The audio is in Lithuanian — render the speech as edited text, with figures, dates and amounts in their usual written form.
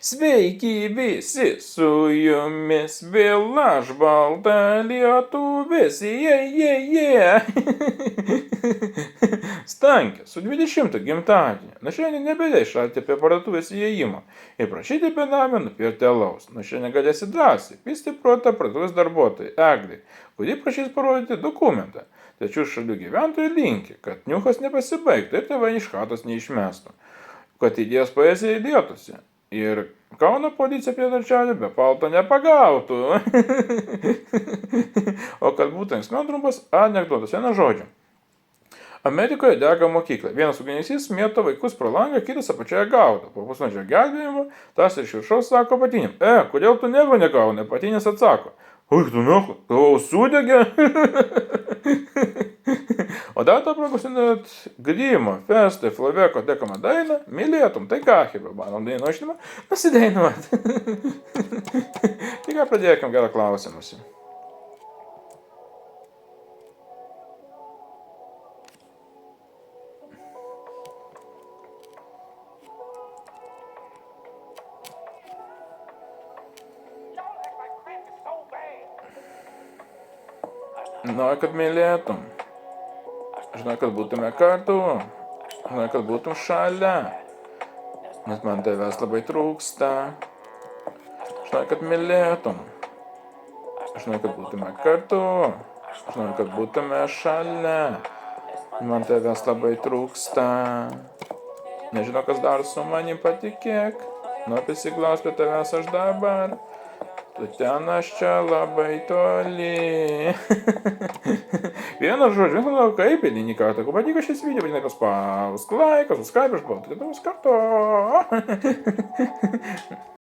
Sveiki visi, su jumis vėl aš balta lietuvis, Stankė, su 20 gimtadienį. Nuo šiandien nebeleis šalti apie parduotuvės įėjimą ir prašyti benamio nupirkti alaus. Nuo šiandien galėsi drąsiai pisti protą parduotuvės darbuotojai Eglei, kuri prašys parodyti dokumentą. Tačiau šalių gyventojai linki, kad niuchas nepasibaigtų ir tėvai iš chatos neišmestų, kad idėjos poezija įdėtųsi. Ir Kauno policija prie darželio be palto nepagautų. O kad būtų linksmiau trumpas anekdotas, vieną žodžią. Amerikoje dega mokykla. Vienas ugniagesys mėto vaikus pro langą, kitas apačioje gaudo. Po pusvalandžio gelbėjimo tas iš viršaus sako apatinėm: kodėl tu nieko negauni? Apatinės atsako: oi, tu nieko, tavo sudegė. O dar to pragusinat Grimo, Festą, Flaveko dekama dainą, mylėtum, tai ką, Hebra, manom daino išnimą, pasidainuot. Tai ką, pradėkim gerą klausimus. Noriu, kad mylėtum. Aš noriu, kad būtume kartu. Aš noriu, kad būtum šalia. Nes man tavęs labai trūksta. Aš noriu, kad mylėtum. Aš noriu, kad būtume kartu. Aš noriu, kad būtume šalia. Man tavęs labai trūksta. Nežinau, kas dar su manim, patikėk. Noriu prisiglaust prie tavęs aš dabar. Tu ten, aš čia labai toli. Vieną žodžiu, kaip eilinį kartą. Jeigu patiko šis video, būtinai paspausk laiką, subscribe, aš buvau. Tai kartu.